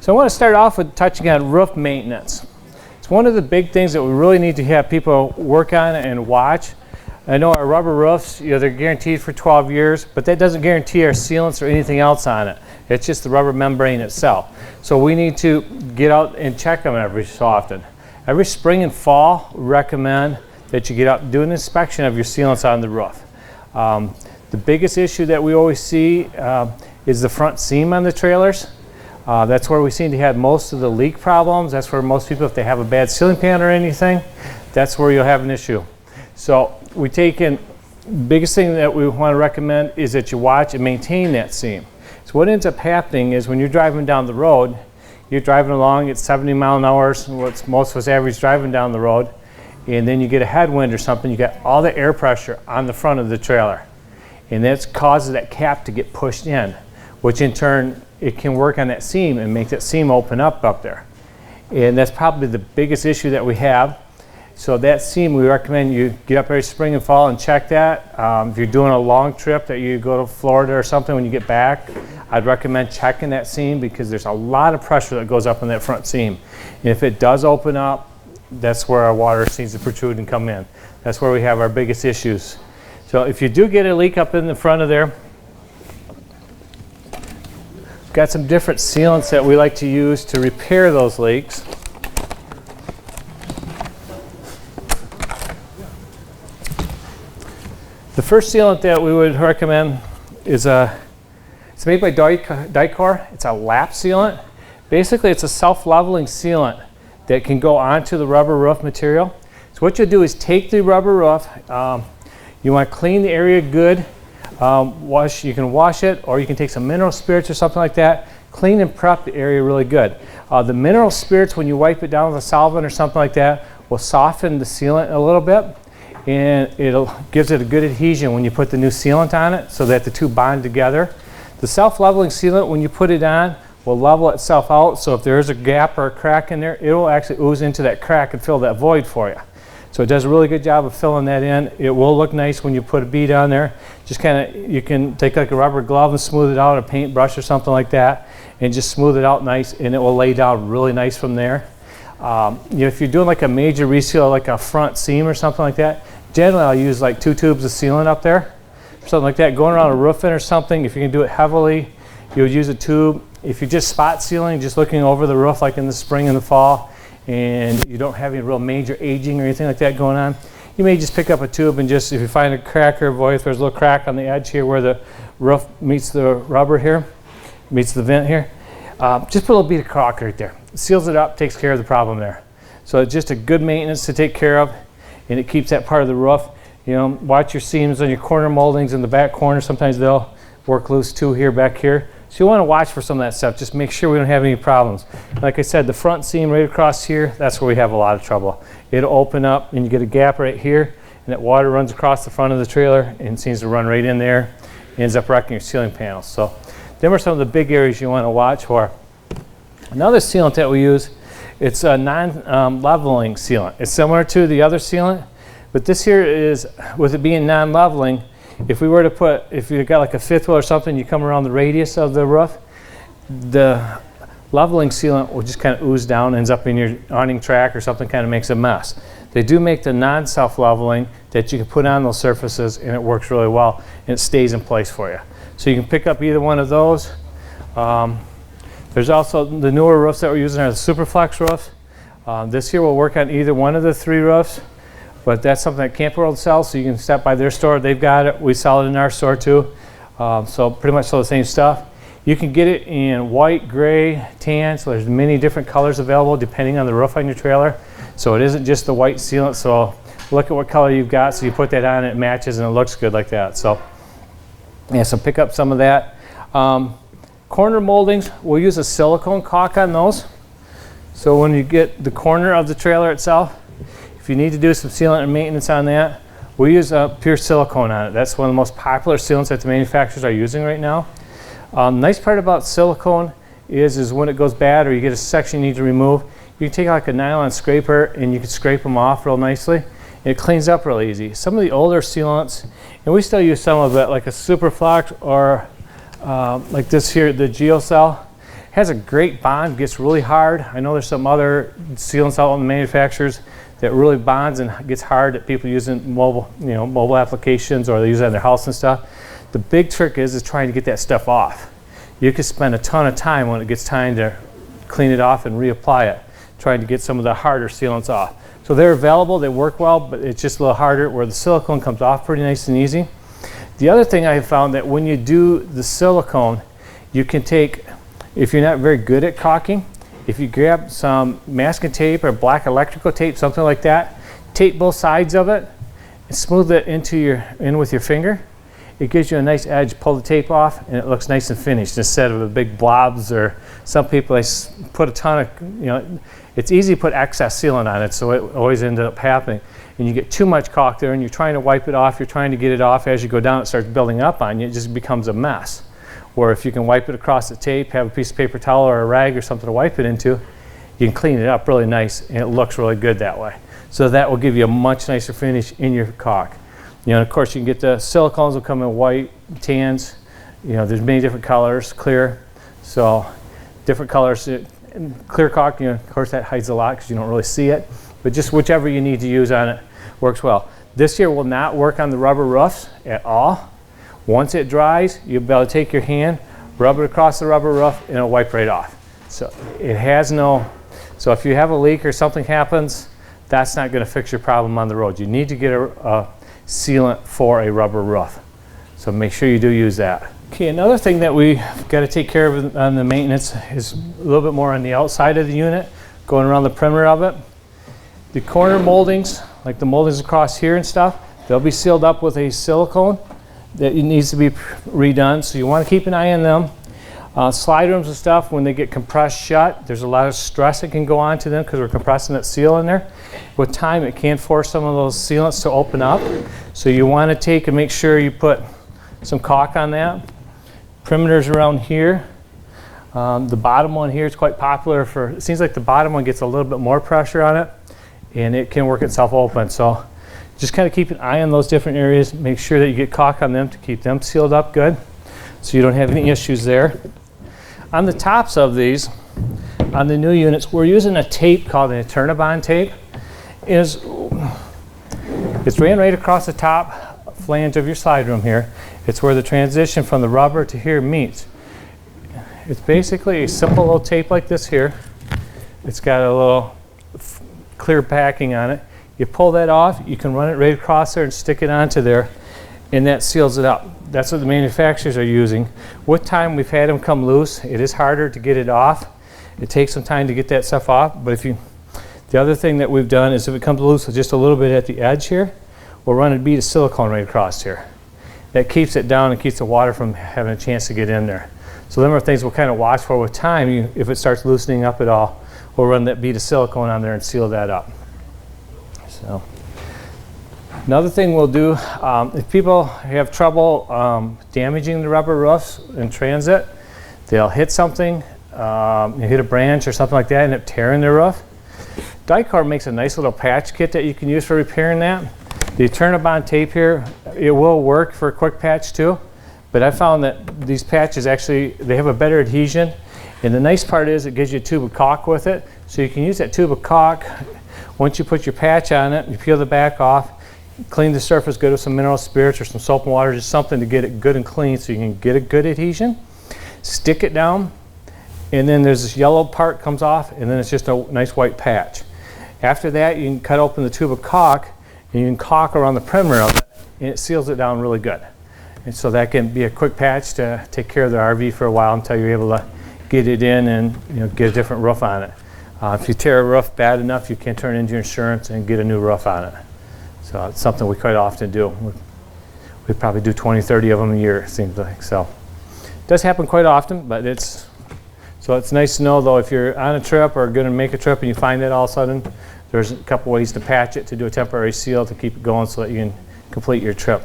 So I want to start off with touching on roof maintenance. It's one of the big things that we really need to have people work on and watch. I know our rubber roofs, they're guaranteed for 12 years, but that doesn't guarantee our sealants or anything else on it. It's just the rubber membrane itself. So we need to get out and check them every so often. Every spring and fall, we recommend that you get out and do an inspection of your sealants on the roof. The biggest issue that we always see is the front seam on the trailers. That's where we seem to have most of the leak problems. That's where most people, if they have a bad ceiling pan or anything, that's where you'll have an issue. So we take in, biggest thing that we want to recommend is that you watch and maintain that seam. So what ends up happening is when you're driving down the road, you're driving along at 70 miles an hour, what's most of us average driving down the road, and then you get a headwind or something, you get all the air pressure on the front of the trailer. And that causes that cap to get pushed in, which in turn, it can work on that seam and make that seam open up there. And that's probably the biggest issue that we have. So that seam, we recommend you get up every spring and fall and check that. If you're doing a long trip that you go to Florida or something when you get back, I'd recommend checking that seam because there's a lot of pressure that goes up in that front seam. And if it does open up, that's where our water seems to protrude and come in. That's where we have our biggest issues. So if you do get a leak up in the front of there, got some different sealants that we like to use to repair those leaks. The first sealant that we would recommend is it's made by Dicor. It's a lap sealant. Basically, it's a self-leveling sealant that can go onto the rubber roof material. So what you'll do is take the rubber roof. You want to clean the area good. You can wash it, or you can take some mineral spirits or something like that. Clean and prep the area really good. The mineral spirits, when you wipe it down with a solvent or something like that, will soften the sealant a little bit, and it gives it a good adhesion when you put the new sealant on it so that the two bond together. The self-leveling sealant, when you put it on, will level itself out, so if there is a gap or a crack in there, it will actually ooze into that crack and fill that void for you. So it does a really good job of filling that in. It will look nice when you put a bead on there. Just kind of, you can take like a rubber glove and smooth it out, a paintbrush or something like that, and just smooth it out nice, and it will lay down really nice from there. If you're doing like a major reseal, like a front seam or something like that, generally I'll use like 2 tubes of sealant up there, something like that. Going around a roofing or something, if you can do it heavily, you would use a tube. If you're just spot sealing, just looking over the roof like in the spring and the fall, and you don't have any real major aging or anything like that going on, you may just pick up a tube and just, if you find a crack or a void, if there's a little crack on the edge here where the roof meets the rubber here, meets the vent here, just put a little bead of caulk right there. It seals it up, takes care of the problem there. So it's just a good maintenance to take care of, and it keeps that part of the roof. Watch your seams on your corner moldings in the back corner. Sometimes they'll work loose too here, back here. So you want to watch for some of that stuff. Just make sure we don't have any problems. Like I said, the front seam right across here, that's where we have a lot of trouble. It'll open up and you get a gap right here, and that water runs across the front of the trailer and seems to run right in there. Ends up wrecking your ceiling panels. So them are some of the big areas you want to watch for. Another sealant that we use, it's a non-leveling sealant. It's similar to the other sealant, but this here is, with it being non-leveling, if we were to put, if you got like a fifth wheel or something, you come around the radius of the roof, the leveling sealant will just kind of ooze down, ends up in your awning track or something, kind of makes a mess. They do make the non-self-leveling that you can put on those surfaces, and it works really well, and it stays in place for you. So you can pick up either one of those. There's also the newer roofs that we're using are the Superflex roofs. This here will work on either one of the 3 roofs. But that's something that Camp World sells, so you can step by their store. They've got it. We sell it in our store too. So pretty much sell the same stuff. You can get it in white, gray, tan, so there's many different colors available depending on the roof on your trailer. So it isn't just the white sealant, so look at what color you've got, so you put that on and it matches and it looks good like that. So yeah, so pick up some of that. Corner moldings, we'll use a silicone caulk on those. So when you get the corner of the trailer itself, if you need to do some sealant and maintenance on that, we use pure silicone on it. That's one of the most popular sealants that the manufacturers are using right now. Nice part about silicone is when it goes bad or you get a section you need to remove, you can take like a nylon scraper and you can scrape them off real nicely. And it cleans up real easy. Some of the older sealants, and we still use some of it, like a Superflex or like this here, the GeoCell. Has a great bond, gets really hard. I know there's some other sealants out in the manufacturers that really bonds and gets hard that people use in mobile, mobile applications, or they use it in their house and stuff. The big trick is trying to get that stuff off. You can spend a ton of time when it gets time to clean it off and reapply it, trying to get some of the harder sealants off. So they're available, they work well, but it's just a little harder, where the silicone comes off pretty nice and easy. The other thing I have found, that when you do the silicone, you can take, if you're not very good at caulking, if you grab some masking tape or black electrical tape, something like that, tape both sides of it and smooth it in with your finger. It gives you a nice edge. Pull the tape off and it looks nice and finished, instead of the big blobs, or some people, they put a ton of, it's easy to put excess sealant on it, so it always ended up happening. And you get too much caulk there, and you're trying to wipe it off, you're trying to get it off. As you go down, it starts building up on you. It just becomes a mess. Or if you can wipe it across the tape, have a piece of paper towel or a rag or something to wipe it into, you can clean it up really nice, and it looks really good that way. So that will give you a much nicer finish in your caulk. And of course, you can get the silicones will come in white, tans. There's many different colors, clear. So different colors. Clear caulk, of course, that hides a lot because you don't really see it. But just whichever you need to use on it works well. This year will not work on the rubber roofs at all. Once it dries, you'll be able to take your hand, rub it across the rubber roof, and it'll wipe right off. So it has no, so if you have a leak or something happens, that's not going to fix your problem on the road. You need to get a sealant for a rubber roof. So make sure you do use that. Okay, another thing that we got to take care of on the maintenance is a little bit more on the outside of the unit, going around the perimeter of it. The corner moldings, like the moldings across here and stuff, they'll be sealed up with a silicone that needs to be redone, so you want to keep an eye on them. Slide rooms and stuff, when they get compressed shut, there's a lot of stress that can go on to them because we're compressing that seal in there. With time, it can force some of those sealants to open up, so you want to take and make sure you put some caulk on that. Perimeters around here. The bottom one here is quite popular for, it seems like the bottom one gets a little bit more pressure on it, and it can work itself open. So just kind of keep an eye on those different areas. Make sure that you get caulk on them to keep them sealed up good, so you don't have any issues there. On the tops of these, on the new units, we're using a tape called an Eternabond tape. It's ran right across the top flange of your slide room here. It's where the transition from the rubber to here meets. It's basically a simple little tape like this here. It's got a little clear backing on it. You pull that off, you can run it right across there and stick it onto there, and that seals it up. That's what the manufacturers are using. With time, we've had them come loose. It is harder to get it off. It takes some time to get that stuff off, but the other thing that we've done is if it comes loose with just a little bit at the edge here, we'll run a bead of silicone right across here. That keeps it down and keeps the water from having a chance to get in there. So them are things we'll kind of watch for with time. If it starts loosening up at all, we'll run that bead of silicone on there and seal that up. So another thing we'll do, if people have trouble damaging the rubber roofs in transit, they'll hit something, hit a branch or something like that, and end up tearing their roof. Dicor makes a nice little patch kit that you can use for repairing that. The Eternabond tape here, it will work for a quick patch too, but I found that these patches actually, they have a better adhesion, and the nice part is it gives you a tube of caulk with it, so you can use that tube of caulk. Once you put your patch on it, you peel the back off, clean the surface good with some mineral spirits or some soap and water, just something to get it good and clean so you can get a good adhesion. Stick it down, and then there's this yellow part comes off, and then it's just a nice white patch. After that, you can cut open the tube of caulk, and you can caulk around the perimeter of it, and it seals it down really good. And so that can be a quick patch to take care of the RV for a while until you're able to get it in and get a different roof on it. If you tear a roof bad enough, you can turn into your insurance and get a new roof on it. So it's something we quite often do. We probably do 20, 30 of them a year, it seems like. So it does happen quite often, but it's nice to know, though, if you're on a trip or going to make a trip and you find that all of a sudden, there's a couple ways to patch it, to do a temporary seal to keep it going so that you can complete your trip.